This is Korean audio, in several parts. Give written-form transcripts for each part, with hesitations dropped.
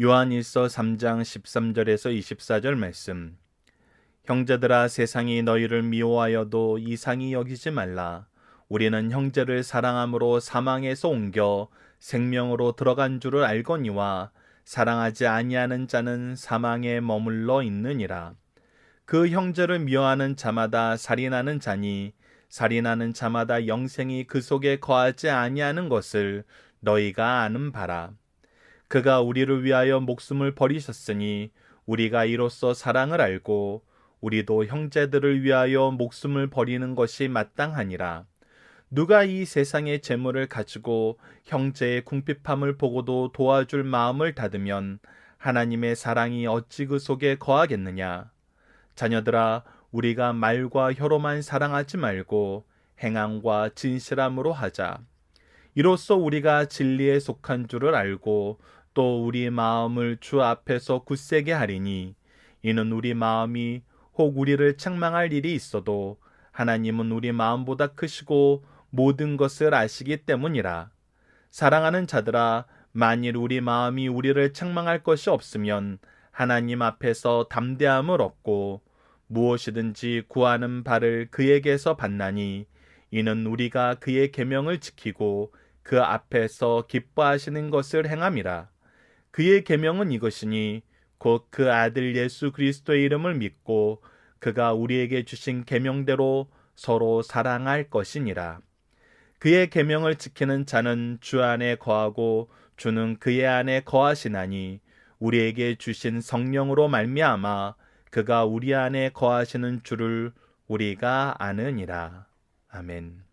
요한일서 3장 13절에서 24절 말씀. 형제들아, 세상이 너희를 미워하여도 이상히 여기지 말라. 우리는 형제를 사랑함으로 사망에서 옮겨 생명으로 들어간 줄을 알거니와 사랑하지 아니하는 자는 사망에 머물러 있느니라. 그 형제를 미워하는 자마다 살인하는 자니 살인하는 자마다 영생이 그 속에 거하지 아니하는 것을 너희가 아는 바라. 그가 우리를 위하여 목숨을 버리셨으니 우리가 이로써 사랑을 알고 우리도 형제들을 위하여 목숨을 버리는 것이 마땅하니라. 누가 이 세상의 재물을 가지고 형제의 궁핍함을 보고도 도와줄 마음을 닫으면 하나님의 사랑이 어찌 그 속에 거하겠느냐. 자녀들아, 우리가 말과 혀로만 사랑하지 말고 행함과 진실함으로 하자. 이로써 우리가 진리에 속한 줄을 알고 또 우리 마음을 주 앞에서 굳세게 하리니, 이는 우리 마음이 혹 우리를 책망할 일이 있어도 하나님은 우리 마음보다 크시고 모든 것을 아시기 때문이라. 사랑하는 자들아, 만일 우리 마음이 우리를 책망할 것이 없으면 하나님 앞에서 담대함을 얻고 무엇이든지 구하는 바를 그에게서 받나니, 이는 우리가 그의 계명을 지키고 그 앞에서 기뻐하시는 것을 행함이라. 그의 계명은 이것이니 곧 그 아들 예수 그리스도의 이름을 믿고 그가 우리에게 주신 계명대로 서로 사랑할 것이니라. 그의 계명을 지키는 자는 주 안에 거하고 주는 그의 안에 거하시나니, 우리에게 주신 성령으로 말미암아 그가 우리 안에 거하시는 줄을 우리가 아느니라. 아멘.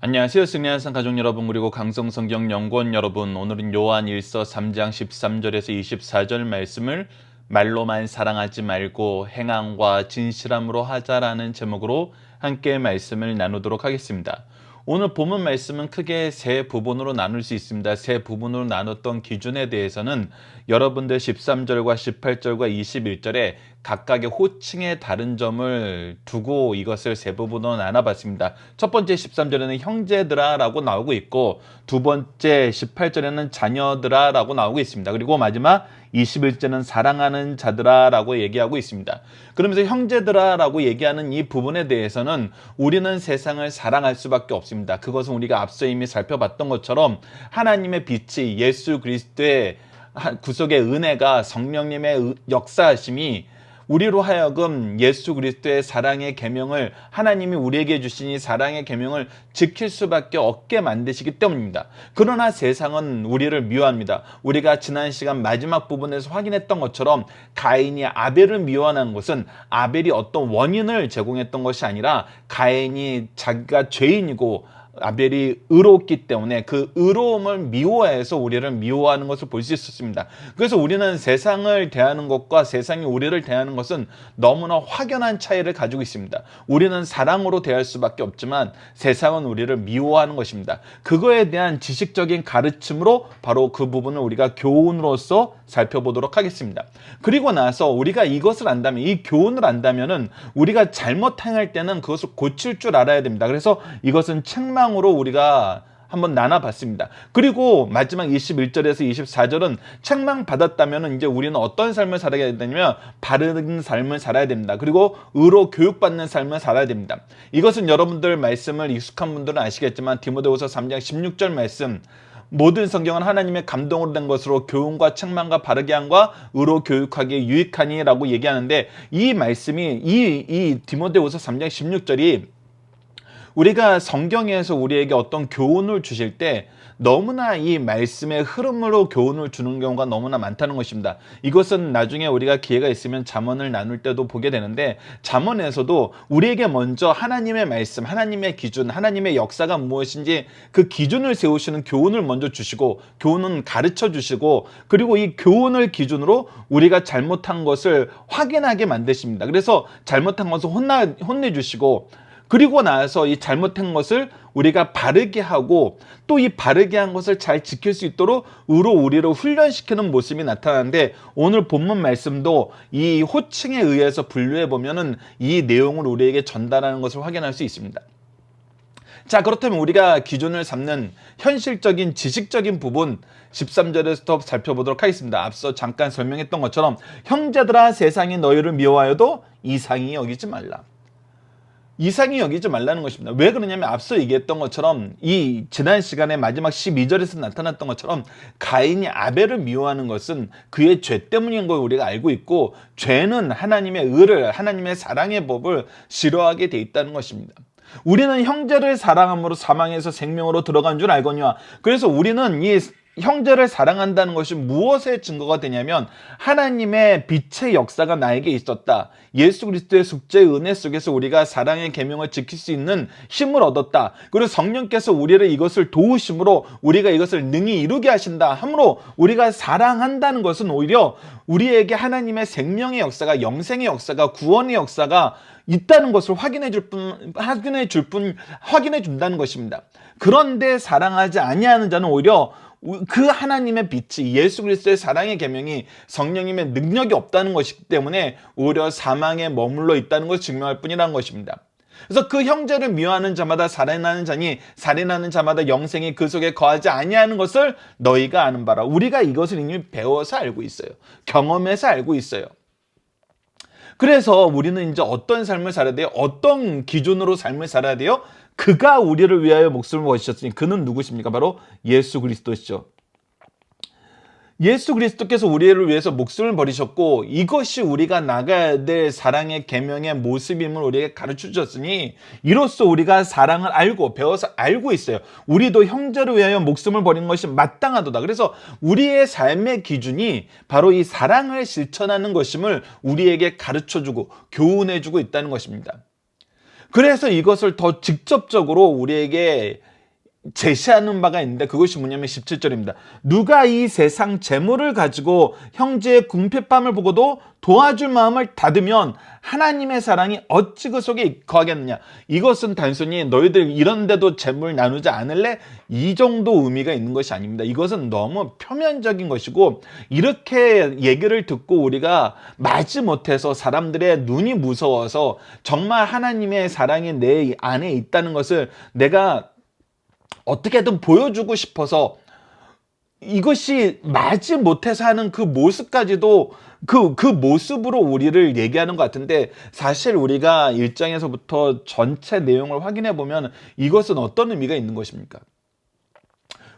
안녕하세요. 승리한 산 가족 여러분, 그리고 강성성경 연구원 여러분. 오늘은 요한일서 3장 13절에서 24절 말씀을 말로만 사랑하지 말고 행함과 진실함으로 하자라는 제목으로 함께 말씀을 나누도록 하겠습니다. 오늘 본문 말씀은 크게 세 부분으로 나눌 수 있습니다. 세 부분으로 나눴던 기준에 대해서는 여러분들 13절과 18절과 21절에 각각의 호칭의 다른 점을 두고 이것을 세 부분으로 나눠봤습니다. 첫 번째 13절에는 형제들아 라고 나오고 있고, 두 번째 18절에는 자녀들아 라고 나오고 있습니다. 그리고 마지막 21절은 사랑하는 자들아 라고 얘기하고 있습니다. 그러면서 형제들아 라고 얘기하는 이 부분에 대해서는 우리는 세상을 사랑할 수밖에 없습니다. 그것은 우리가 앞서 이미 살펴봤던 것처럼 하나님의 빛이, 예수 그리스도의 구속의 은혜가, 성령님의 역사하심이 우리로 하여금 예수 그리스도의 사랑의 계명을, 하나님이 우리에게 주신 이 사랑의 계명을 지킬 수밖에 없게 만드시기 때문입니다. 그러나 세상은 우리를 미워합니다. 우리가 지난 시간 마지막 부분에서 확인했던 것처럼 가인이 아벨을 미워하는 것은 아벨이 어떤 원인을 제공했던 것이 아니라 가인이 자기가 죄인이고 아벨이 의롭기 때문에 그 의로움을 미워해서 우리를 미워하는 것을 볼 수 있었습니다. 그래서 우리는 세상을 대하는 것과 세상이 우리를 대하는 것은 너무나 확연한 차이를 가지고 있습니다. 우리는 사랑으로 대할 수밖에 없지만 세상은 우리를 미워하는 것입니다. 그거에 대한 지식적인 가르침으로 바로 그 부분을 우리가 교훈으로서 살펴보도록 하겠습니다. 그리고 나서 우리가 이것을 안다면, 이 교훈을 안다면은 우리가 잘못 행할 때는 그것을 고칠 줄 알아야 됩니다. 그래서 이것은 책망으로 우리가 한번 나눠봤습니다. 그리고 마지막 21절에서 24절은 책망 받았다면 이제 우리는 어떤 삶을 살아야 되냐면 바른 삶을 살아야 됩니다. 그리고 의로 교육받는 삶을 살아야 됩니다. 이것은 여러분들 말씀을 익숙한 분들은 아시겠지만 디모데후서 3장 16절 말씀, 모든 성경은 하나님의 감동으로 된 것으로 교훈과 책망과 바르게 함과 의로 교육하기에 유익하니 라고 얘기하는데, 이 말씀이 이 디모데후서 3장 16절이 우리가 성경에서 우리에게 어떤 교훈을 주실 때 너무나 이 말씀의 흐름으로 교훈을 주는 경우가 너무나 많다는 것입니다. 이것은 나중에 우리가 기회가 있으면 잠언을 나눌 때도 보게 되는데, 잠언에서도 우리에게 먼저 하나님의 말씀, 하나님의 기준, 하나님의 역사가 무엇인지 그 기준을 세우시는 교훈을 먼저 주시고, 교훈은 가르쳐 주시고, 그리고 이 교훈을 기준으로 우리가 잘못한 것을 확인하게 만드십니다. 그래서 잘못한 것을 혼내주시고, 그리고 나서 이 잘못한 것을 우리가 바르게 하고 또 이 바르게 한 것을 잘 지킬 수 있도록 의로 우리를 훈련시키는 모습이 나타나는데, 오늘 본문 말씀도 이 호칭에 의해서 분류해 보면은 이 내용을 우리에게 전달하는 것을 확인할 수 있습니다. 자, 그렇다면 우리가 기준을 삼는 현실적인 지식적인 부분 13절에서부터 살펴보도록 하겠습니다. 앞서 잠깐 설명했던 것처럼 형제들아 세상이 너희를 미워하여도 이상히 여기지 말라. 이상히 여기지 말라는 것입니다. 왜 그러냐면 앞서 얘기했던 것처럼 이 지난 시간에 마지막 12절에서 나타났던 것처럼 가인이 아벨을 미워하는 것은 그의 죄 때문인 걸 우리가 알고 있고, 죄는 하나님의 의를, 하나님의 사랑의 법을 싫어하게 돼 있다는 것입니다. 우리는 형제를 사랑함으로 사망에서 생명으로 들어간 줄 알거니와. 그래서 우리는 이 형제를 사랑한다는 것이 무엇의 증거가 되냐면 하나님의 빛의 역사가 나에게 있었다. 예수 그리스도의 숙제의 은혜 속에서 우리가 사랑의 계명을 지킬 수 있는 힘을 얻었다. 그리고 성령께서 우리를 이것을 도우심으로 우리가 이것을 능히 이루게 하신다 함으로 우리가 사랑한다는 것은 오히려 우리에게 하나님의 생명의 역사가, 영생의 역사가, 구원의 역사가 있다는 것을 확인해 준다는 것입니다. 그런데 사랑하지 아니하는 자는 오히려 그 하나님의 빛이, 예수 그리스도의 사랑의 계명이, 성령님의 능력이 없다는 것이기 때문에 오히려 사망에 머물러 있다는 것을 증명할 뿐이라는 것입니다. 그래서 그 형제를 미워하는 자마다 살인하는 자니 살인하는 자마다 영생이 그 속에 거하지 아니하는 것을 너희가 아는 바라. 우리가 이것을 이미 배워서 알고 있어요. 경험해서 알고 있어요. 그래서 우리는 이제 어떤 삶을 살아야 돼요? 어떤 기준으로 삶을 살아야 돼요? 그가 우리를 위하여 목숨을 버리셨으니 그는 누구십니까? 바로 예수 그리스도시죠. 예수 그리스도께서 우리를 위해서 목숨을 버리셨고 이것이 우리가 나가야 될 사랑의 계명의 모습임을 우리에게 가르쳐 주셨으니 이로써 우리가 사랑을 알고 배워서 알고 있어요. 우리도 형제를 위하여 목숨을 버리는 것이 마땅하도다. 그래서 우리의 삶의 기준이 바로 이 사랑을 실천하는 것임을 우리에게 가르쳐 주고 교훈해 주고 있다는 것입니다. 그래서 이것을 더 직접적으로 우리에게 제시하는 바가 있는데 그것이 뭐냐면 17절입니다. 누가 이 세상 재물을 가지고 형제의 궁핍함을 보고도 도와줄 마음을 닫으면 하나님의 사랑이 어찌 그 속에 거하겠느냐. 이것은 단순히 너희들 이런데도 재물 나누지 않을래? 이 정도 의미가 있는 것이 아닙니다. 이것은 너무 표면적인 것이고 이렇게 얘기를 듣고 우리가 마지 못해서 사람들의 눈이 무서워서 정말 하나님의 사랑이 내 안에 있다는 것을 내가 어떻게든 보여주고 싶어서 이것이 맞지 못해서 하는 그 모습까지도 그 모습으로 우리를 얘기하는 것 같은데 사실 우리가 1장에서부터 전체 내용을 확인해 보면 이것은 어떤 의미가 있는 것입니까?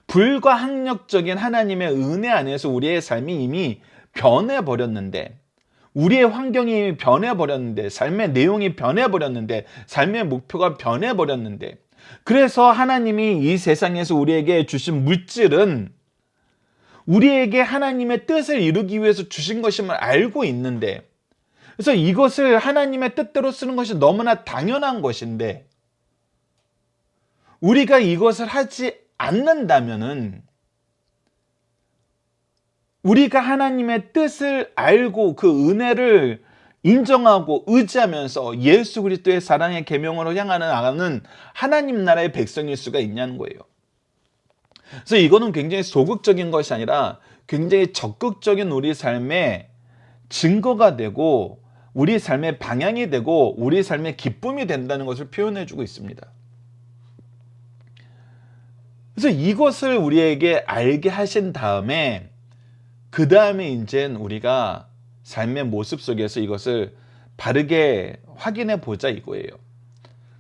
불가항력적인 하나님의 은혜 안에서 우리의 삶이 이미 변해버렸는데 우리의 환경이 변해버렸는데 삶의 내용이 변해버렸는데 삶의 목표가 변해버렸는데 그래서 하나님이 이 세상에서 우리에게 주신 물질은 우리에게 하나님의 뜻을 이루기 위해서 주신 것임을 알고 있는데 그래서 이것을 하나님의 뜻대로 쓰는 것이 너무나 당연한 것인데 우리가 이것을 하지 않는다면은 우리가 하나님의 뜻을 알고 그 은혜를 인정하고 의지하면서 예수 그리스도의 사랑의 계명으로 향하는 나가는 하나님 나라의 백성일 수가 있냐는 거예요. 그래서 이거는 굉장히 소극적인 것이 아니라 굉장히 적극적인 우리 삶의 증거가 되고 우리 삶의 방향이 되고 우리 삶의 기쁨이 된다는 것을 표현해 주고 있습니다. 그래서 이것을 우리에게 알게 하신 다음에 그 다음에 이제 우리가 삶의 모습 속에서 이것을 바르게 확인해 보자 이거예요.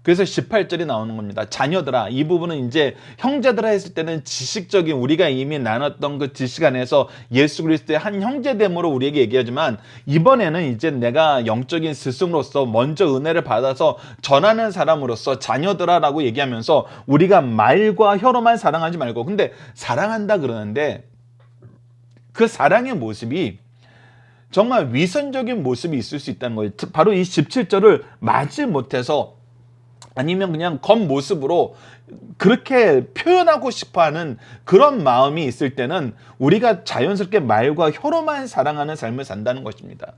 그래서 18절이 나오는 겁니다. 자녀들아, 이 부분은 이제 형제들아 했을 때는 지식적인 우리가 이미 나눴던 그 지식 안에서 예수 그리스도의 한 형제됨으로 우리에게 얘기하지만 이번에는 이제 내가 영적인 스승으로서 먼저 은혜를 받아서 전하는 사람으로서 자녀들아라고 얘기하면서 우리가 말과 혀로만 사랑하지 말고 근데 사랑한다 그러는데 그 사랑의 모습이 정말 위선적인 모습이 있을 수 있다는 거예요. 바로 이 17절을 맞지 못해서 아니면 그냥 겉모습으로 그렇게 표현하고 싶어하는 그런 마음이 있을 때는 우리가 자연스럽게 말과 혀로만 사랑하는 삶을 산다는 것입니다.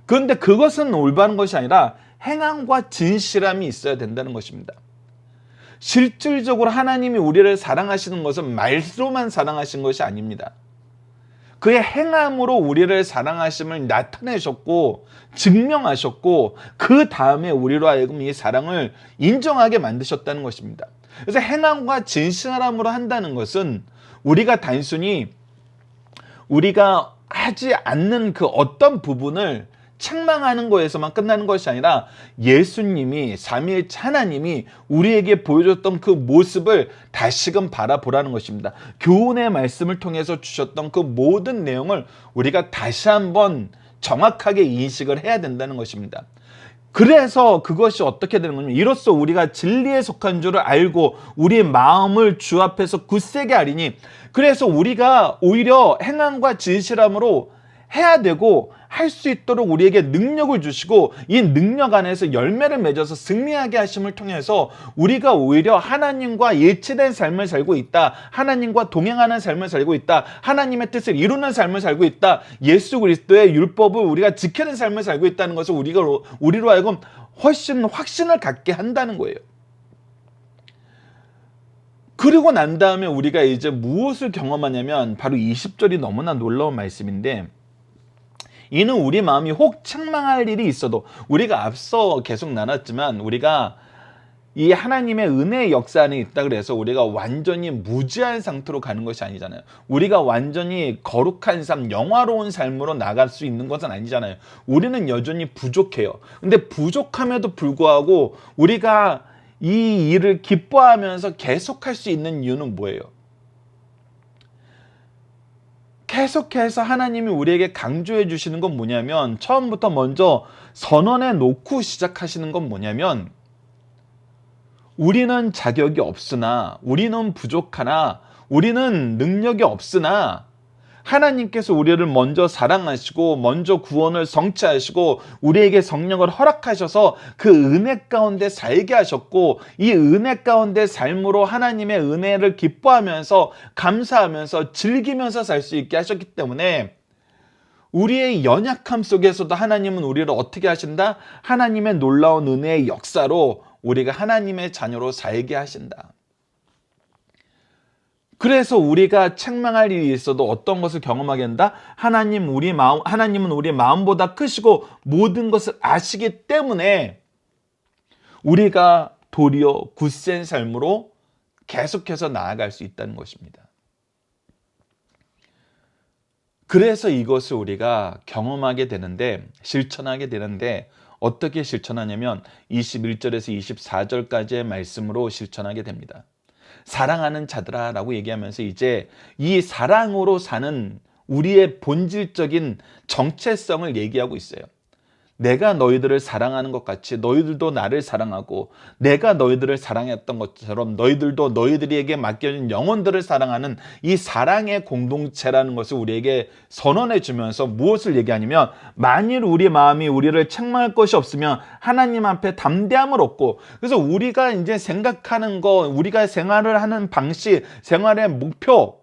그런데 그것은 올바른 것이 아니라 행함과 진실함이 있어야 된다는 것입니다. 실질적으로 하나님이 우리를 사랑하시는 것은 말로만 사랑하시는 것이 아닙니다. 그의 행함으로 우리를 사랑하심을 나타내셨고 증명하셨고 그 다음에 우리로 하여금 이 사랑을 인정하게 만드셨다는 것입니다. 그래서 행함과 진실함으로 한다는 것은 우리가 단순히 우리가 하지 않는 그 어떤 부분을 책망하는 거에서만 끝나는 것이 아니라 예수님이 삼위일체 하나님이 우리에게 보여줬던 그 모습을 다시금 바라보라는 것입니다. 교훈의 말씀을 통해서 주셨던 그 모든 내용을 우리가 다시 한번 정확하게 인식을 해야 된다는 것입니다. 그래서 그것이 어떻게 되는 거냐면 이로써 우리가 진리에 속한 줄을 알고 우리의 마음을 주 앞에서 굳세게 하리니, 그래서 우리가 오히려 행함과 진실함으로 해야 되고 할 수 있도록 우리에게 능력을 주시고 이 능력 안에서 열매를 맺어서 승리하게 하심을 통해서 우리가 오히려 하나님과 일치된 삶을 살고 있다, 하나님과 동행하는 삶을 살고 있다, 하나님의 뜻을 이루는 삶을 살고 있다, 예수 그리스도의 율법을 우리가 지키는 삶을 살고 있다는 것을 우리로 하여금 훨씬 확신을 갖게 한다는 거예요. 그리고 난 다음에 우리가 이제 무엇을 경험하냐면 바로 20절이 너무나 놀라운 말씀인데, 이는 우리 마음이 혹 책망할 일이 있어도, 우리가 앞서 계속 나눴지만 우리가 이 하나님의 은혜의 역사 안에 있다 그래서 우리가 완전히 무지한 상태로 가는 것이 아니잖아요. 우리가 완전히 거룩한 삶, 영화로운 삶으로 나갈 수 있는 것은 아니잖아요. 우리는 여전히 부족해요. 근데 부족함에도 불구하고 우리가 이 일을 기뻐하면서 계속할 수 있는 이유는 뭐예요? 계속해서 하나님이 우리에게 강조해 주시는 건 뭐냐면, 처음부터 먼저 선언해 놓고 시작하시는 건 뭐냐면, 우리는 자격이 없으나, 우리는 부족하나, 우리는 능력이 없으나 하나님께서 우리를 먼저 사랑하시고 먼저 구원을 성취하시고 우리에게 성령을 허락하셔서 그 은혜 가운데 살게 하셨고, 이 은혜 가운데 삶으로 하나님의 은혜를 기뻐하면서 감사하면서 즐기면서 살 수 있게 하셨기 때문에 우리의 연약함 속에서도 하나님은 우리를 어떻게 하신다? 하나님의 놀라운 은혜의 역사로 우리가 하나님의 자녀로 살게 하신다. 그래서 우리가 책망할 일이 있어도 어떤 것을 경험하게 한다? 하나님은 우리 마음보다 크시고 모든 것을 아시기 때문에 우리가 도리어 굳센 삶으로 계속해서 나아갈 수 있다는 것입니다. 그래서 이것을 우리가 경험하게 되는데, 실천하게 되는데, 어떻게 실천하냐면 21절에서 24절까지의 말씀으로 실천하게 됩니다. 사랑하는 자들아 라고 얘기하면서 이제 이 사랑으로 사는 우리의 본질적인 정체성을 얘기하고 있어요. 내가 너희들을 사랑하는 것 같이 너희들도 나를 사랑하고, 내가 너희들을 사랑했던 것처럼 너희들도 너희들에게 맡겨진 영혼들을 사랑하는 이 사랑의 공동체라는 것을 우리에게 선언해 주면서 무엇을 얘기하냐면, 만일 우리 마음이 우리를 책망할 것이 없으면 하나님 앞에 담대함을 얻고, 그래서 우리가 이제 생각하는 거, 우리가 생활을 하는 방식, 생활의 목표,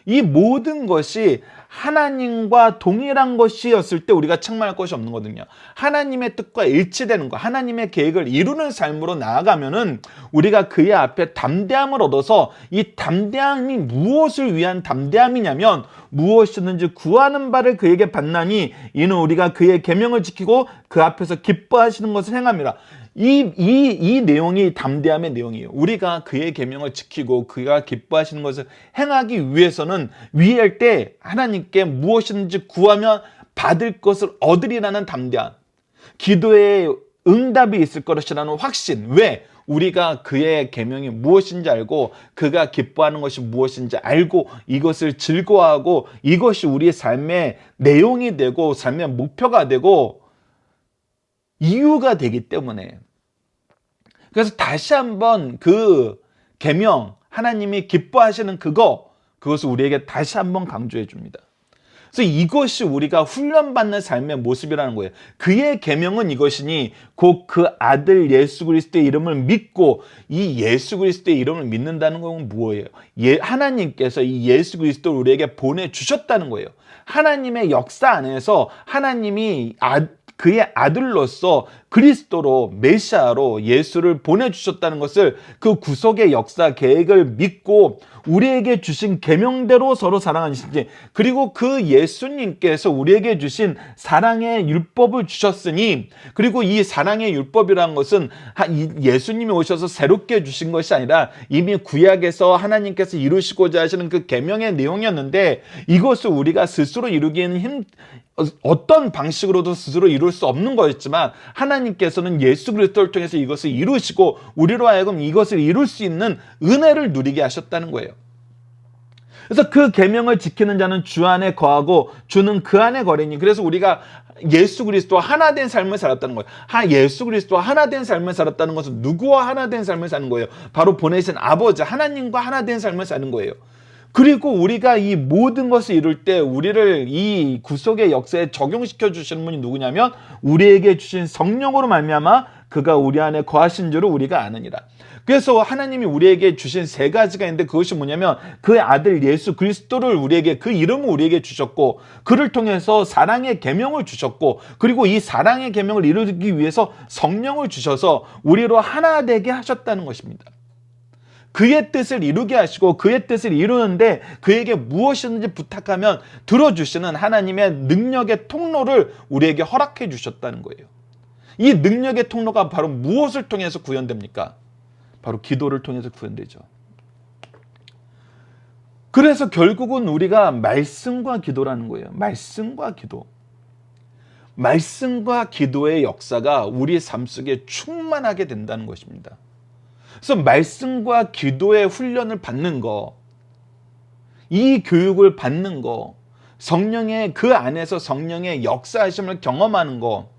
이 모든 것이 하나님과 동일한 것이었을 때 우리가 책망할 것이 없는 거거든요. 하나님의 뜻과 일치되는 것, 하나님의 계획을 이루는 삶으로 나아가면은 우리가 그의 앞에 담대함을 얻어서, 이 담대함이 무엇을 위한 담대함이냐면, 무엇이든지 구하는 바를 그에게 받나니 이는 우리가 그의 계명을 지키고 그 앞에서 기뻐하시는 것을 행함이라. 이 내용이 담대함의 내용이에요. 우리가 그의 계명을 지키고 그가 기뻐하시는 것을 행하기 위해서는 위할 때 하나님께 무엇이든지 구하면 받을 것을 얻으리라는 담대함, 기도에 응답이 있을 것이라는 확신. 왜? 우리가 그의 계명이 무엇인지 알고 그가 기뻐하는 것이 무엇인지 알고 이것을 즐거워하고 이것이 우리의 삶의 내용이 되고 삶의 목표가 되고 이유가 되기 때문에. 그래서 다시 한번 그 계명, 하나님이 기뻐하시는 그것을 우리에게 다시 한번 강조해 줍니다. 그래서 이것이 우리가 훈련받는 삶의 모습이라는 거예요. 그의 계명은 이것이니 곧 그 아들 예수 그리스도의 이름을 믿고, 이 예수 그리스도의 이름을 믿는다는 건 뭐예요? 하나님께서 이 예수 그리스도를 우리에게 보내주셨다는 거예요. 하나님의 역사 안에서 하나님이 그의 아들로서 그리스도로 메시아로 예수를 보내주셨다는 것을 그 구속의 역사 계획을 믿고 우리에게 주신 계명대로 서로 사랑하시지, 그리고 그 예수님께서 우리에게 주신 사랑의 율법을 주셨으니, 그리고 이 사랑의 율법이라는 것은 예수님이 오셔서 새롭게 주신 것이 아니라 이미 구약에서 하나님께서 이루시고자 하시는 그 계명의 내용이었는데, 이것을 우리가 스스로 이루기에는 어떤 방식으로도 스스로 이룰 수 없는 거였지만 하나님께서는 예수 그리스도를 통해서 이것을 이루시고 우리로 하여금 이것을 이룰 수 있는 은혜를 누리게 하셨다는 거예요. 그래서 그 계명을 지키는 자는 주 안에 거하고 주는 그 안에 거리니, 그래서 우리가 예수 그리스도와 하나 된 삶을 살았다는 거예요. 예수 그리스도와 하나 된 삶을 살았다는 것은 누구와 하나 된 삶을 사는 거예요? 바로 보내신 아버지 하나님과 하나 된 삶을 사는 거예요. 그리고 우리가 이 모든 것을 이룰 때 우리를 이 구속의 역사에 적용시켜 주시는 분이 누구냐면 우리에게 주신 성령으로 말미암아 그가 우리 안에 거하신 줄을 우리가 아느니라. 그래서 하나님이 우리에게 주신 세 가지가 있는데, 그것이 뭐냐면 그 아들 예수 그리스도를 우리에게, 그 이름을 우리에게 주셨고, 그를 통해서 사랑의 계명을 주셨고, 그리고 이 사랑의 계명을 이루기 위해서 성령을 주셔서 우리로 하나 되게 하셨다는 것입니다. 그의 뜻을 이루게 하시고, 그의 뜻을 이루는데 그에게 무엇이든지 부탁하면 들어주시는 하나님의 능력의 통로를 우리에게 허락해 주셨다는 거예요. 이 능력의 통로가 바로 무엇을 통해서 구현됩니까? 바로 기도를 통해서 구현되죠. 그래서 결국은 우리가 말씀과 기도라는 거예요. 말씀과 기도. 말씀과 기도의 역사가 우리의 삶 속에 충만하게 된다는 것입니다. 그래서 말씀과 기도의 훈련을 받는 거, 이 교육을 받는 거, 성령의 그 안에서 성령의 역사하심을 경험하는 거,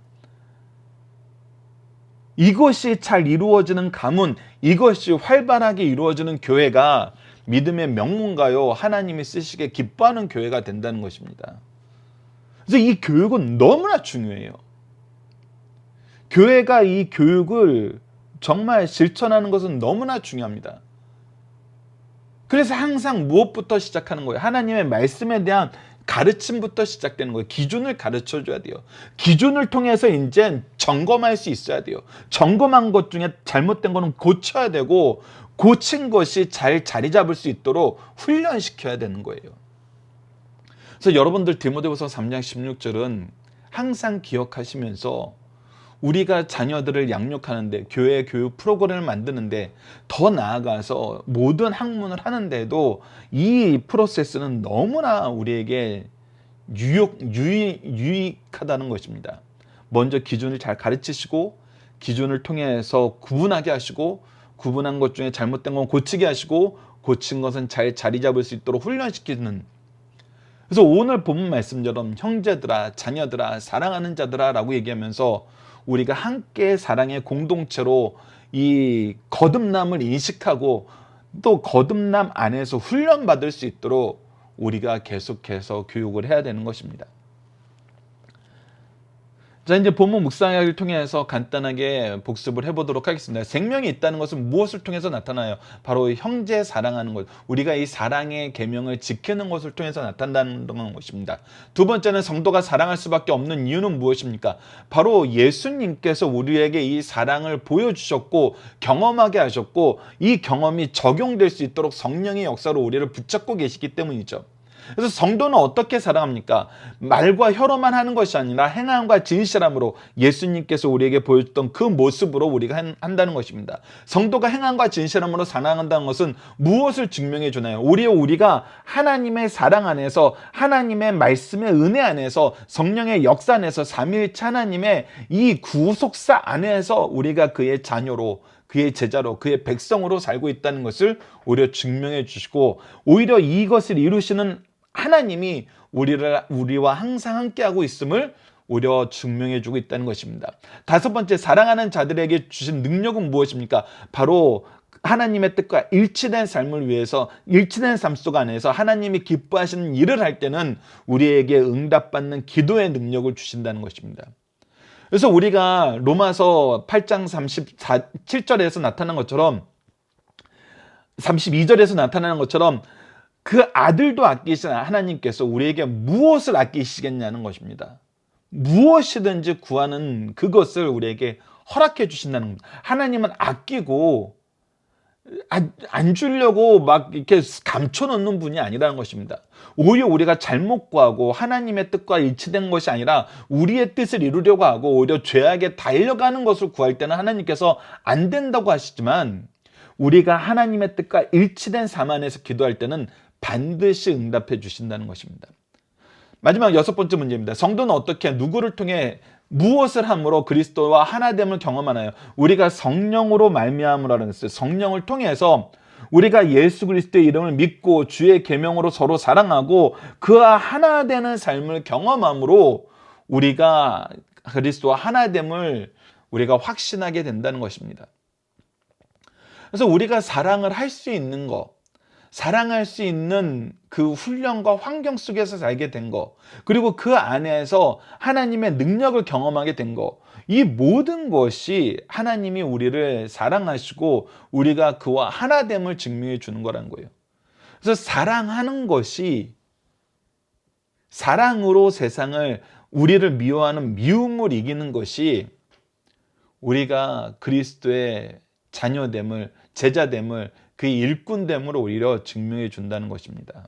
이것이 잘 이루어지는 가문, 이것이 활발하게 이루어지는 교회가 믿음의 명문가요, 하나님이 쓰시기에 기뻐하는 교회가 된다는 것입니다. 그래서 이 교육은 너무나 중요해요. 교회가 이 교육을 정말 실천하는 것은 너무나 중요합니다. 그래서 항상 무엇부터 시작하는 거예요? 하나님의 말씀에 대한 가르침부터 시작되는 거예요. 기준을 가르쳐 줘야 돼요. 기준을 통해서 이제 점검할 수 있어야 돼요. 점검한 것 중에 잘못된 거는 고쳐야 되고, 고친 것이 잘 자리 잡을 수 있도록 훈련시켜야 되는 거예요. 그래서 여러분들 디모데후서 3장 16절은 항상 기억하시면서 우리가 자녀들을 양육하는데, 교회 교육 프로그램을 만드는데, 더 나아가서 모든 학문을 하는데도 이 프로세스는 너무나 우리에게 유익하다는 것입니다. 먼저 기준을 잘 가르치시고, 기준을 통해서 구분하게 하시고, 구분한 것 중에 잘못된 건 고치게 하시고, 고친 것은 잘 자리 잡을 수 있도록 훈련시키는. 그래서 오늘 본문 말씀처럼 형제들아, 자녀들아, 사랑하는 자들아 라고 얘기하면서 우리가 함께 사랑의 공동체로 이 거듭남을 인식하고, 또 거듭남 안에서 훈련받을 수 있도록 우리가 계속해서 교육을 해야 되는 것입니다. 자, 이제 본문 묵상을 통해서 간단하게 복습을 해보도록 하겠습니다. 생명이 있다는 것은 무엇을 통해서 나타나요? 바로 형제 사랑하는 것, 우리가 이 사랑의 계명을 지키는 것을 통해서 나타난다는 것입니다. 두 번째는 성도가 사랑할 수밖에 없는 이유는 무엇입니까? 바로 예수님께서 우리에게 이 사랑을 보여주셨고 경험하게 하셨고, 이 경험이 적용될 수 있도록 성령의 역사로 우리를 붙잡고 계시기 때문이죠. 그래서 성도는 어떻게 사랑합니까? 말과 혀로만 하는 것이 아니라 행함과 진실함으로 예수님께서 우리에게 보여줬던 그 모습으로 우리가 한다는 것입니다. 성도가 행함과 진실함으로 사랑한다는 것은 무엇을 증명해 주나요? 우리가 하나님의 사랑 안에서, 하나님의 말씀의 은혜 안에서, 성령의 역사 안에서, 삼위일체 하나님의 이 구속사 안에서 우리가 그의 자녀로, 그의 제자로, 그의 백성으로 살고 있다는 것을 오히려 증명해 주시고, 오히려 이것을 이루시는 하나님이 우리와 항상 함께하고 있음을 오히려 증명해 주고 있다는 것입니다. 다섯 번째, 사랑하는 자들에게 주신 능력은 무엇입니까? 바로 하나님의 뜻과 일치된 삶을 위해서, 일치된 삶 속 안에서 하나님이 기뻐하시는 일을 할 때는 우리에게 응답받는 기도의 능력을 주신다는 것입니다. 그래서 우리가 로마서 8장 37절에서 나타난 것처럼, 32절에서 나타나는 것처럼 그 아들도 아끼시는 하나님께서 우리에게 무엇을 아끼시겠냐는 것입니다. 무엇이든지 구하는 그것을 우리에게 허락해 주신다는 겁니다. 하나님은 아끼고 안 주려고 막 이렇게 감춰놓는 분이 아니라는 것입니다. 오히려 우리가 잘못 구하고 하나님의 뜻과 일치된 것이 아니라 우리의 뜻을 이루려고 하고 오히려 죄악에 달려가는 것을 구할 때는 하나님께서 안 된다고 하시지만, 우리가 하나님의 뜻과 일치된 삶 안에서 기도할 때는 반드시 응답해 주신다는 것입니다. 마지막 6번째 문제입니다. 성도는 어떻게 누구를 통해 무엇을 함으로 그리스도와 하나됨을 경험하나요? 우리가 성령으로 말미암으로 했어요. 성령을 통해서 우리가 예수 그리스도의 이름을 믿고 주의 계명으로 서로 사랑하고 그와 하나 되는 삶을 경험함으로 우리가 그리스도와 하나됨을 우리가 확신하게 된다는 것입니다. 그래서 우리가 사랑을 할 수 있는 것, 사랑할 수 있는 그 훈련과 환경 속에서 살게 된 것, 그리고 그 안에서 하나님의 능력을 경험하게 된 것, 이 모든 것이 하나님이 우리를 사랑하시고 우리가 그와 하나됨을 증명해 주는 거라는 거예요. 그래서 사랑하는 것이, 사랑으로 세상을, 우리를 미워하는 미움을 이기는 것이 우리가 그리스도의 자녀됨을, 제자됨을, 그의 일꾼됨으로 오히려 증명해 준다는 것입니다.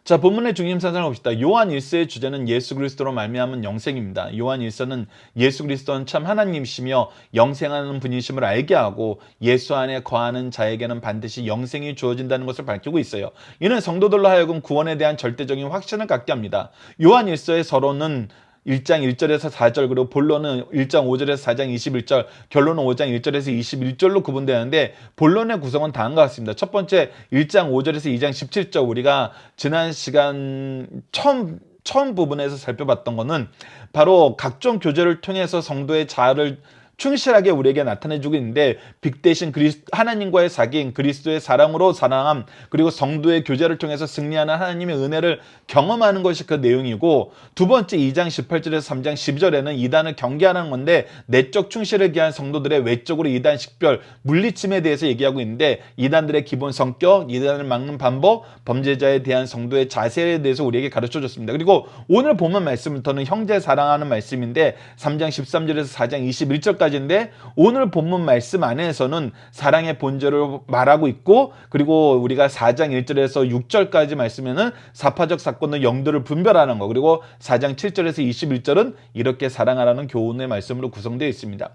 자, 본문의 중심 사상을 봅시다. 요한 1서의 주제는 예수 그리스도로 말미암은 영생입니다. 요한 1서는 예수 그리스도는 참 하나님이시며 영생하는 분이심을 알게 하고 예수 안에 거하는 자에게는 반드시 영생이 주어진다는 것을 밝히고 있어요. 이는 성도들로 하여금 구원에 대한 절대적인 확신을 갖게 합니다. 요한 1서의 서론은 1장 1절에서 4절, 그리고 본론은 1장 5절에서 4장 21절, 결론은 5장 1절에서 21절로 구분되는데, 본론의 구성은 다음과 같습니다. 첫 번째, 1장 5절에서 2장 17절, 우리가 지난 시간 처음 부분에서 살펴봤던 것은 바로 각종 교제를 통해서 성도의 자아를 충실하게 우리에게 나타내주고 있는데, 빅 대신 하나님과의 사귐, 그리스도의 사랑으로 사랑함, 그리고 성도의 교제를 통해서 승리하는 하나님의 은혜를 경험하는 것이 그 내용이고, 두 번째 2장 18절에서 3장 12절에는 이단을 경계하는 건데, 내적 충실을 기한 성도들의 외적으로 이단 식별, 물리침에 대해서 얘기하고 있는데, 이단들의 기본 성격, 이단을 막는 방법, 범죄자에 대한 성도의 자세에 대해서 우리에게 가르쳐 줬습니다. 그리고 오늘 본문 말씀부터는 형제 사랑하는 말씀인데, 3장 13절에서 4장 21절까지 인데, 오늘 본문 말씀 안에서는 사랑의 본질을 말하고 있고, 그리고 우리가 4장 1절에서 6절까지 말씀에는 사파적 사건의 영들을 분별하는 거, 그리고 4장 7절에서 21절은 이렇게 사랑하라는 교훈의 말씀으로 구성되어 있습니다.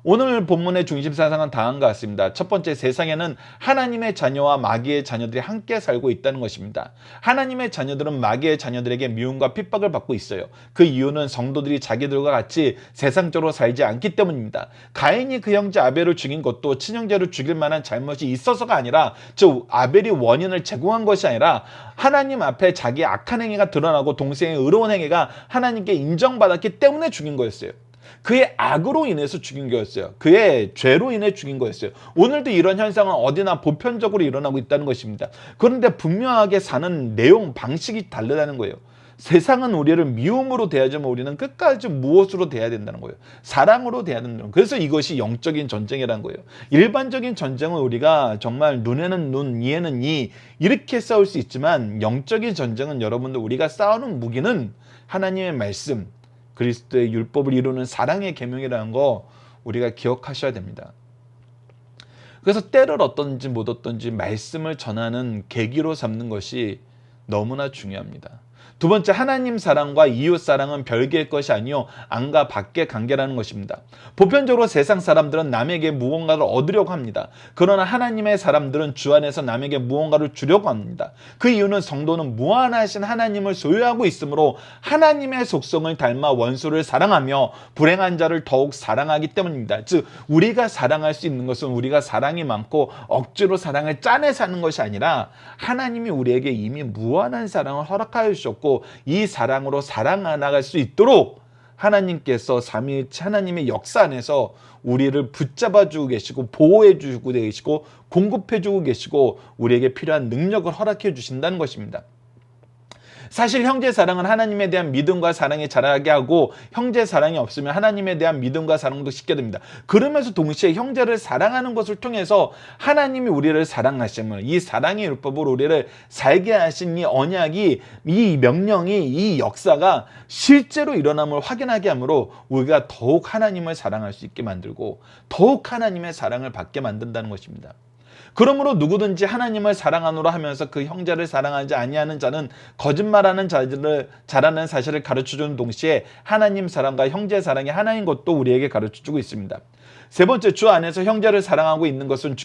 오늘 본문의 중심 사상은 다음과 같습니다. 첫 번째, 세상에는 하나님의 자녀와 마귀의 자녀들이 함께 살고 있다는 것입니다. 하나님의 자녀들은 마귀의 자녀들에게 미움과 핍박을 받고 있어요. 그 이유는 성도들이 자기들과 같이 세상적으로 살지 않기 때문입니다. 가인이 그 형제 아벨을 죽인 것도 친형제를 죽일 만한 잘못이 있어서가 아니라, 즉 아벨이 원인을 제공한 것이 아니라 하나님 앞에 자기의 악한 행위가 드러나고 동생의 의로운 행위가 하나님께 인정받았기 때문에 죽인 거였어요. 그의 악으로 인해서 죽인 거였어요. 그의 죄로 인해 죽인 거였어요. 오늘도 이런 현상은 어디나 보편적으로 일어나고 있다는 것입니다. 그런데 분명하게 사는 내용, 방식이 다르다는 거예요. 세상은 우리를 미움으로 대하지만 우리는 끝까지 무엇으로 대해야 된다는 거예요. 사랑으로 대해야 된다는 거예요. 그래서 이것이 영적인 전쟁이라는 거예요. 일반적인 전쟁은 우리가 정말 눈에는 눈, 이에는 이, 이렇게 싸울 수 있지만, 영적인 전쟁은 여러분들, 우리가 싸우는 무기는 하나님의 말씀, 그리스도의 율법을 이루는 사랑의 계명이라는 거 우리가 기억하셔야 됩니다. 그래서 때를 얻든지 못 얻든지 말씀을 전하는 계기로 삼는 것이 너무나 중요합니다. 두 번째, 하나님 사랑과 이웃 사랑은 별개의 것이 아니요 안과 밖의 관계라는 것입니다. 보편적으로 세상 사람들은 남에게 무언가를 얻으려고 합니다. 그러나 하나님의 사람들은 주 안에서 남에게 무언가를 주려고 합니다. 그 이유는 성도는 무한하신 하나님을 소유하고 있으므로 하나님의 속성을 닮아 원수를 사랑하며 불행한 자를 더욱 사랑하기 때문입니다. 즉, 우리가 사랑할 수 있는 것은 우리가 사랑이 많고 억지로 사랑을 짜내서 하는 것이 아니라, 하나님이 우리에게 이미 무한한 사랑을 허락하여 주셨고, 이 사랑으로 살아나갈 수 있도록 하나님께서 삼위일체 하나님의 역사 안에서 우리를 붙잡아주고 계시고, 보호해주고 계시고, 공급해주고 계시고, 우리에게 필요한 능력을 허락해 주신다는 것입니다. 사실 형제 사랑은 하나님에 대한 믿음과 사랑이 자라게 하고 형제 사랑이 없으면 하나님에 대한 믿음과 사랑도 식게 됩니다. 그러면서 동시에 형제를 사랑하는 것을 통해서 하나님이 우리를 사랑하심을, 이 사랑의 율법으로 우리를 살게 하신 이 언약이, 이 명령이, 이 역사가 실제로 일어남을 확인하게 하므로 우리가 더욱 하나님을 사랑할 수 있게 만들고 더욱 하나님의 사랑을 받게 만든다는 것입니다. 그러므로 누구든지 하나님을 사랑하노라 하면서 그 형제를 사랑하지 아니하는 자는 거짓말하는 자라는 사실을 가르쳐주는 동시에 하나님 사랑과 형제 사랑이 하나인 것도 우리에게 가르쳐주고 있습니다. 세 번째, 주 안에서 형제를 사랑하고 있는 것은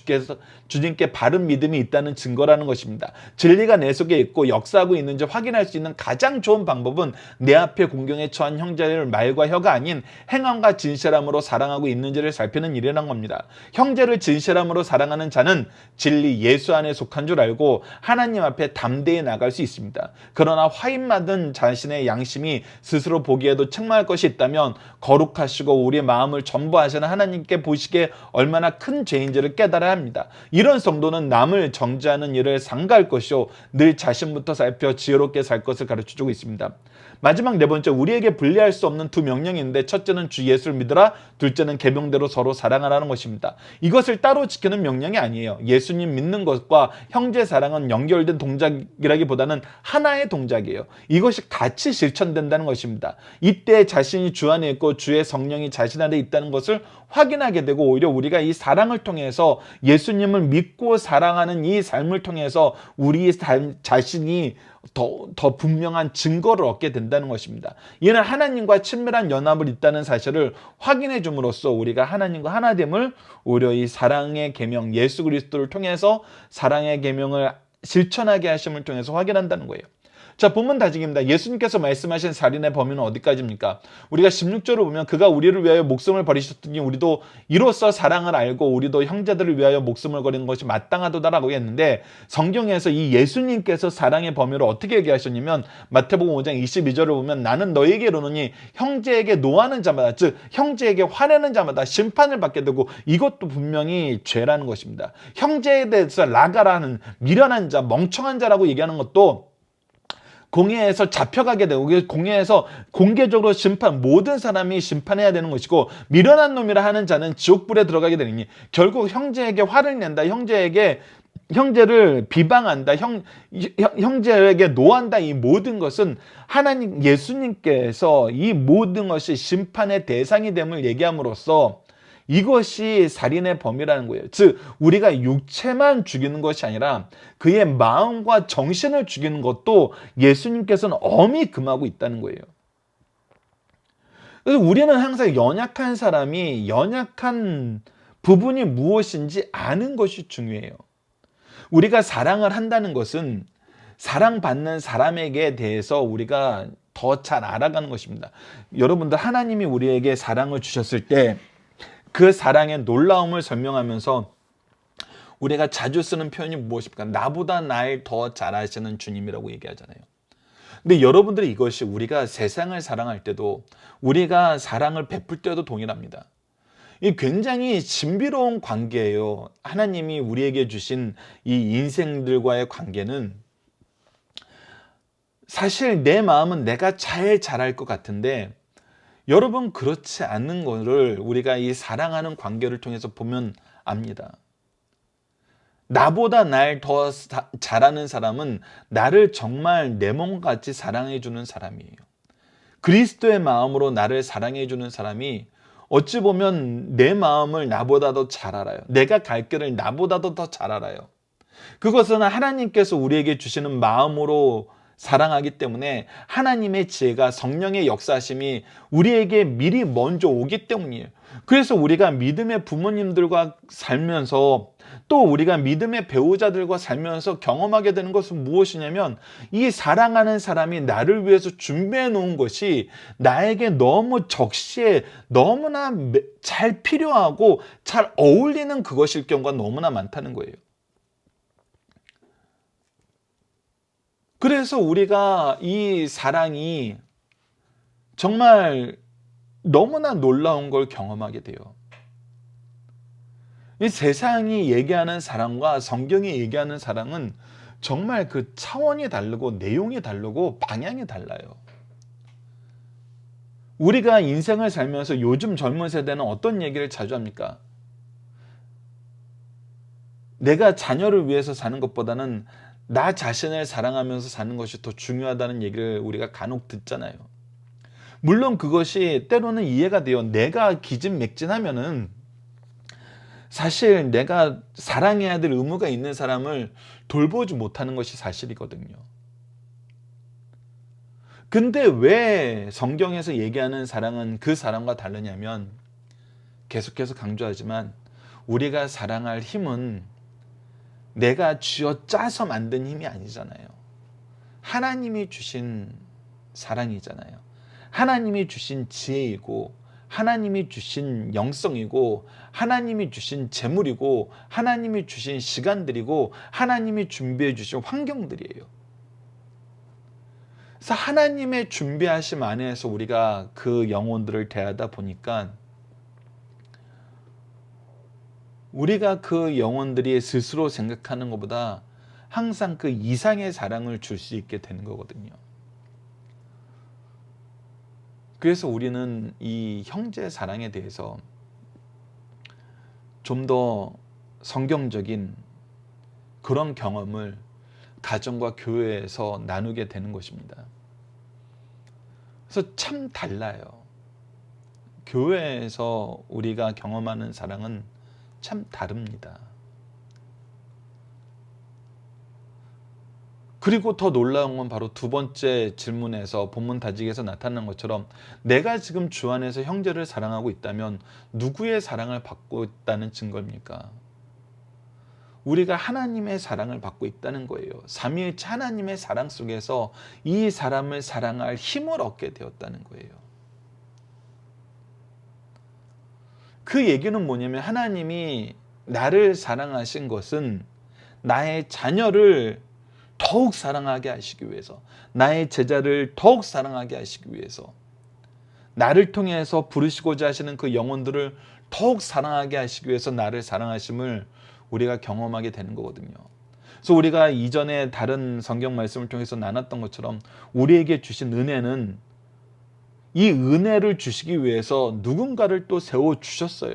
주님께 바른 믿음이 있다는 증거라는 것입니다. 진리가 내 속에 있고 역사하고 있는지 확인할 수 있는 가장 좋은 방법은 내 앞에 공경에 처한 형제를 말과 혀가 아닌 행함과 진실함으로 사랑하고 있는지를 살피는 일이라는 겁니다. 형제를 진실함으로 사랑하는 자는 진리 예수 안에 속한 줄 알고 하나님 앞에 담대히 나갈 수 있습니다. 그러나 화인맞은 자신의 양심이 스스로 보기에도 책망할 것이 있다면 거룩하시고 우리의 마음을 전부하시는 하나님께 보시기에 얼마나 큰 죄인지를 깨달아야 합니다. 이런 성도는 남을 정죄하는 일을 삼가할 것이요 늘 자신부터 살펴 지혜롭게 살 것을 가르쳐주고 있습니다. 마지막 네 번째, 우리에게 분리할 수 없는 두 명령인데 첫째는 주 예수를 믿으라, 둘째는 계명대로 서로 사랑하라는 것입니다. 이것을 따로 지키는 명령이 아니에요. 예수님 믿는 것과 형제 사랑은 연결된 동작이라기보다는 하나의 동작이에요. 이것이 같이 실천된다는 것입니다. 이때 자신이 주 안에 있고 주의 성령이 자신 안에 있다는 것을 확인하게 되고 오히려 우리가 이 사랑을 통해서 예수님을 믿고 사랑하는 이 삶을 통해서 우리 자신이 더 분명한 증거를 얻게 된다는 것입니다. 이는 하나님과 친밀한 연합을 있다는 사실을 확인해 줌으로써 우리가 하나님과 하나됨을 오히려 이 사랑의 계명 예수 그리스도를 통해서 사랑의 계명을 실천하게 하심을 통해서 확인한다는 거예요. 자, 본문 다짐입니다. 예수님께서 말씀하신 살인의 범위는 어디까지입니까? 우리가 16절을 보면 그가 우리를 위하여 목숨을 버리셨더니 우리도 이로써 사랑을 알고 우리도 형제들을 위하여 목숨을 거리는 것이 마땅하도다라고 했는데, 성경에서 이 예수님께서 사랑의 범위를 어떻게 얘기하셨냐면 마태복음 5장 22절을 보면 나는 너희에게 이르노니 형제에게 노하는 자마다, 즉 형제에게 화내는 자마다 심판을 받게 되고, 이것도 분명히 죄라는 것입니다. 형제에 대해서 라가라는 미련한 자, 멍청한 자라고 얘기하는 것도 공회에서 잡혀가게 되고 공회에서 공개적으로 모든 사람이 심판해야 되는 것이고, 미련한 놈이라 하는 자는 지옥불에 들어가게 되니 결국 형제에게 화를 낸다, 형제를 비방한다, 형제에게 노한다, 이 모든 것은 하나님 예수님께서 이 모든 것이 심판의 대상이 됨을 얘기함으로써 이것이 살인의 범위라는 거예요. 즉 우리가 육체만 죽이는 것이 아니라 그의 마음과 정신을 죽이는 것도 예수님께서는 엄히 금하고 있다는 거예요. 그래서 우리는 항상 연약한 사람이 연약한 부분이 무엇인지 아는 것이 중요해요. 우리가 사랑을 한다는 것은 사랑받는 사람에게 대해서 우리가 더 잘 알아가는 것입니다. 여러분들, 하나님이 우리에게 사랑을 주셨을 때 그 사랑의 놀라움을 설명하면서 우리가 자주 쓰는 표현이 무엇입니까? 나보다 날 더 잘 아시는 주님이라고 얘기하잖아요. 근데 여러분들이 이것이 우리가 세상을 사랑할 때도 우리가 사랑을 베풀 때도 동일합니다. 이 굉장히 신비로운 관계예요. 하나님이 우리에게 주신 이 인생들과의 관계는 사실 내 마음은 내가 잘 잘할 것 같은데 여러분, 그렇지 않는 것을 우리가 이 사랑하는 관계를 통해서 보면 압니다. 나보다 날 더 잘하는 사람은 나를 정말 내 몸같이 사랑해 주는 사람이에요. 그리스도의 마음으로 나를 사랑해 주는 사람이 어찌 보면 내 마음을 나보다도 잘 알아요. 내가 갈 길을 나보다도 더 잘 알아요. 그것은 하나님께서 우리에게 주시는 마음으로 사랑하기 때문에 하나님의 지혜가, 성령의 역사심이 우리에게 미리 먼저 오기 때문이에요. 그래서 우리가 믿음의 부모님들과 살면서 또 우리가 믿음의 배우자들과 살면서 경험하게 되는 것은 무엇이냐면, 이 사랑하는 사람이 나를 위해서 준비해 놓은 것이 나에게 너무 적시에 너무나 잘 필요하고 잘 어울리는 그것일 경우가 너무나 많다는 거예요. 그래서 우리가 이 사랑이 정말 너무나 놀라운 걸 경험하게 돼요. 이 세상이 얘기하는 사랑과 성경이 얘기하는 사랑은 정말 그 차원이 다르고 내용이 다르고 방향이 달라요. 우리가 인생을 살면서 요즘 젊은 세대는 어떤 얘기를 자주 합니까? 내가 자녀를 위해서 사는 것보다는 나 자신을 사랑하면서 사는 것이 더 중요하다는 얘기를 우리가 간혹 듣잖아요. 물론 그것이 때로는 이해가 돼요. 내가 기진맥진하면은 사실 내가 사랑해야 될 의무가 있는 사람을 돌보지 못하는 것이 사실이거든요. 근데 왜 성경에서 얘기하는 사랑은 그 사랑과 다르냐면, 계속해서 강조하지만 우리가 사랑할 힘은 내가 쥐어짜서 만든 힘이 아니잖아요. 하나님이 주신 사랑이잖아요. 하나님이 주신 지혜이고, 하나님이 주신 영성이고, 하나님이 주신 재물이고, 하나님이 주신 시간들이고, 하나님이 준비해 주신 환경들이에요. 그래서 하나님의 준비하심 안에서 우리가 그 영혼들을 대하다 보니까 우리가 그 영혼들이 스스로 생각하는 것보다 항상 그 이상의 사랑을 줄 수 있게 되는 거거든요. 그래서 우리는 이 형제 사랑에 대해서 좀 더 성경적인 그런 경험을 가정과 교회에서 나누게 되는 것입니다. 그래서 참 달라요. 교회에서 우리가 경험하는 사랑은 참 다릅니다. 그리고 더 놀라운 건 바로 두 번째 질문에서 본문 다지기에서 나타난 것처럼, 내가 지금 주 안에서 형제를 사랑하고 있다면 누구의 사랑을 받고 있다는 증거입니까? 우리가 하나님의 사랑을 받고 있다는 거예요. 삼위일체 하나님의 사랑 속에서 이 사람을 사랑할 힘을 얻게 되었다는 거예요. 그 얘기는 뭐냐면, 하나님이 나를 사랑하신 것은 나의 자녀를 더욱 사랑하게 하시기 위해서, 나의 제자를 더욱 사랑하게 하시기 위해서, 나를 통해서 부르시고자 하시는 그 영혼들을 더욱 사랑하게 하시기 위해서 나를 사랑하심을 우리가 경험하게 되는 거거든요. 그래서 우리가 이전에 다른 성경 말씀을 통해서 나눴던 것처럼, 우리에게 주신 은혜는 이 은혜를 주시기 위해서 누군가를 또 세워주셨어요.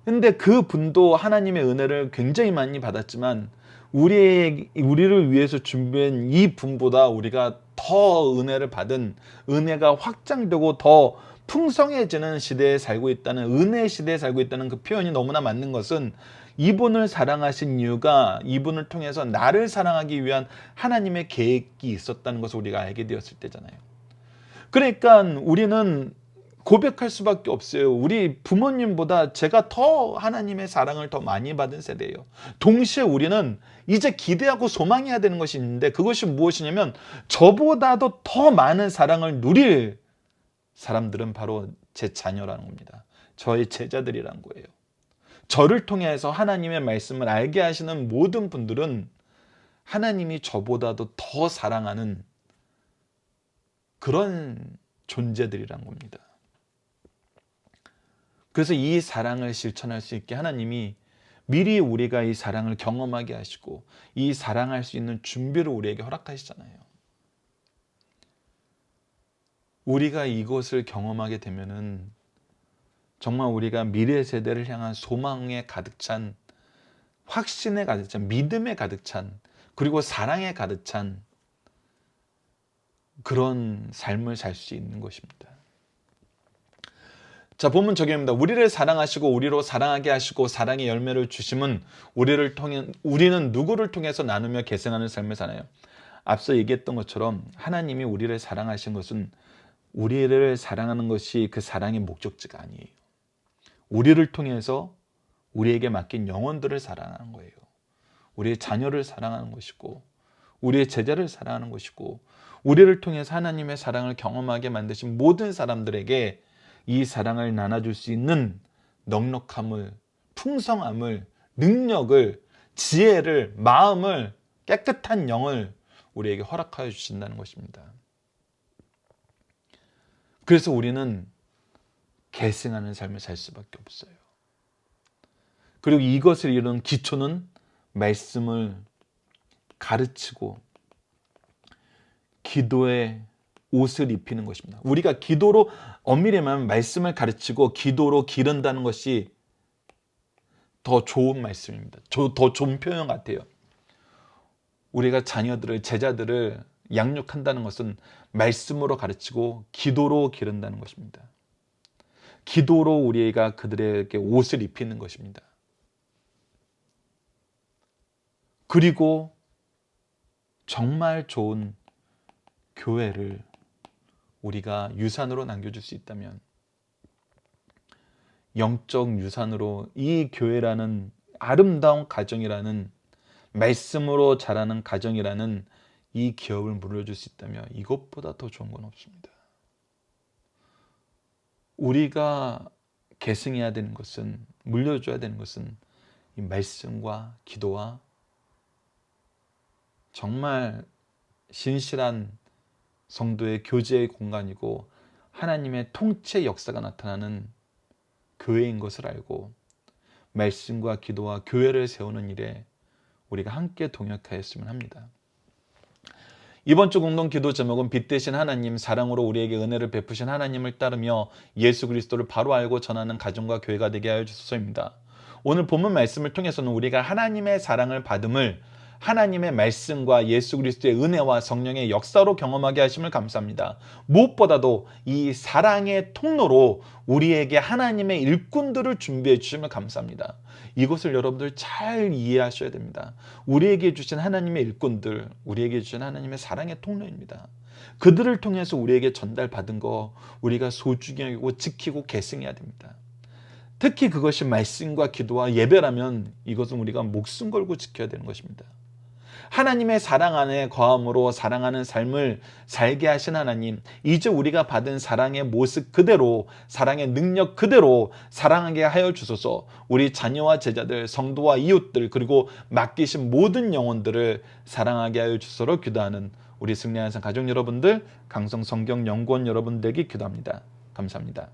근데 그 분도 하나님의 은혜를 굉장히 많이 받았지만, 우리를 위해서 준비한 이 분보다 우리가 더 은혜를 받은, 은혜가 확장되고 더 풍성해지는 시대에 살고 있다는, 은혜 시대에 살고 있다는 그 표현이 너무나 맞는 것은, 이분을 사랑하신 이유가 이분을 통해서 나를 사랑하기 위한 하나님의 계획이 있었다는 것을 우리가 알게 되었을 때잖아요. 그러니까 우리는 고백할 수밖에 없어요. 우리 부모님보다 제가 더 하나님의 사랑을 더 많이 받은 세대예요. 동시에 우리는 이제 기대하고 소망해야 되는 것이 있는데, 그것이 무엇이냐면, 저보다도 더 많은 사랑을 누릴 사람들은 바로 제 자녀라는 겁니다. 저의 제자들이라는 거예요. 저를 통해서 하나님의 말씀을 알게 하시는 모든 분들은 하나님이 저보다도 더 사랑하는 그런 존재들이란 겁니다. 그래서 이 사랑을 실천할 수 있게 하나님이 미리 우리가 이 사랑을 경험하게 하시고, 이 사랑할 수 있는 준비를 우리에게 허락하시잖아요. 우리가 이것을 경험하게 되면은 정말 우리가 미래 세대를 향한 소망에 가득 찬, 확신에 가득 찬, 믿음에 가득 찬, 그리고 사랑에 가득 찬 그런 삶을 살 수 있는 것입니다. 자, 본문 적용입니다. 우리를 사랑하시고 우리로 사랑하게 하시고 사랑의 열매를 주심은 우리는 누구를 통해서 나누며 계승하는 삶을 사나요? 앞서 얘기했던 것처럼 하나님이 우리를 사랑하신 것은 우리를 사랑하는 것이 그 사랑의 목적지가 아니에요. 우리를 통해서 우리에게 맡긴 영혼들을 사랑하는 거예요. 우리의 자녀를 사랑하는 것이고, 우리의 제자를 사랑하는 것이고, 우리를 통해서 하나님의 사랑을 경험하게 만드신 모든 사람들에게 이 사랑을 나눠줄 수 있는 넉넉함을, 풍성함을, 능력을, 지혜를, 마음을, 깨끗한 영을 우리에게 허락하여 주신다는 것입니다. 그래서 우리는 계승하는 삶을 살 수밖에 없어요. 그리고 이것을 이루는 기초는 말씀을 가르치고 기도의 옷을 입히는 것입니다. 우리가 기도로 엄밀히 말하면 말씀을 가르치고 기도로 기른다는 것이 더 좋은 말씀입니다. 더 좋은 표현 같아요. 우리가 자녀들을, 제자들을 양육한다는 것은 말씀으로 가르치고 기도로 기른다는 것입니다. 기도로 우리가 그들에게 옷을 입히는 것입니다. 그리고 정말 좋은 교회를 우리가 유산으로 남겨줄 수 있다면, 영적 유산으로 이 교회라는 아름다운 가정이라는, 말씀으로 자라는 가정이라는 이 기업을 물려줄 수 있다면 이것보다 더 좋은 건 없습니다. 우리가 계승해야 되는 것은, 물려줘야 되는 것은 이 말씀과 기도와 정말 신실한 성도의 교제의 공간이고 하나님의 통치 역사가 나타나는 교회인 것을 알고 말씀과 기도와 교회를 세우는 일에 우리가 함께 동역하였으면 합니다. 이번 주 공동 기도 제목은 빛 되신 하나님, 사랑으로 우리에게 은혜를 베푸신 하나님을 따르며 예수 그리스도를 바로 알고 전하는 가정과 교회가 되게 하여 주소서입니다. 오늘 본문 말씀을 통해서는 우리가 하나님의 사랑을 받음을 하나님의 말씀과 예수 그리스도의 은혜와 성령의 역사로 경험하게 하심을 감사합니다. 무엇보다도 이 사랑의 통로로 우리에게 하나님의 일꾼들을 준비해 주심을 감사합니다. 이것을 여러분들 잘 이해하셔야 됩니다. 우리에게 주신 하나님의 일꾼들, 우리에게 주신 하나님의 사랑의 통로입니다. 그들을 통해서 우리에게 전달받은 거 우리가 소중히 여기고 지키고 계승해야 됩니다. 특히 그것이 말씀과 기도와 예배라면 이것은 우리가 목숨 걸고 지켜야 되는 것입니다. 하나님의 사랑 안에 거함으로 사랑하는 삶을 살게 하신 하나님, 이제 우리가 받은 사랑의 모습 그대로, 사랑의 능력 그대로 사랑하게 하여 주소서. 우리 자녀와 제자들, 성도와 이웃들, 그리고 맡기신 모든 영혼들을 사랑하게 하여 주소서 기도하는 우리 승리하는 가족 여러분들, 강성 성경 연구원 여러분들에게 기도합니다. 감사합니다.